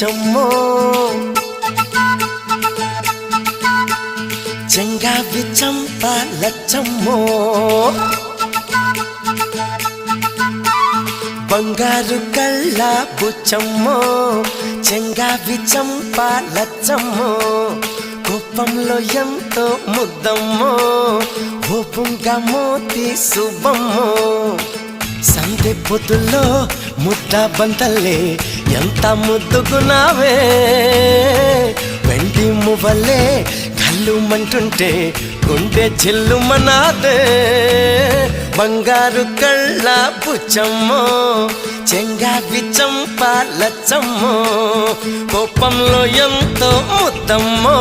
బుచ్చమ్మో చెంగావి చంప లచ్చమ్మో బంగారు కళ్ళ బుచ్చమ్మో చెంగావి చంప లచ్చమ్మో కోపంలో ఎంతో ముద్దమ్మో ఓపుంగా మోతి శుభమ్మో సందె పొద్దుల్లో ముద్ద బంతల్లే ఎంత ముద్దుకున్నావే వెండి మువ్వలే కళ్ళు మంటుంటే గుండె చెల్లుమనాదే బంగారు కళ్ళ బుచ్చమ్మో చెంగావి చంప లచ్చమ్మో కోపంలో ఎంతో ముద్దమ్మో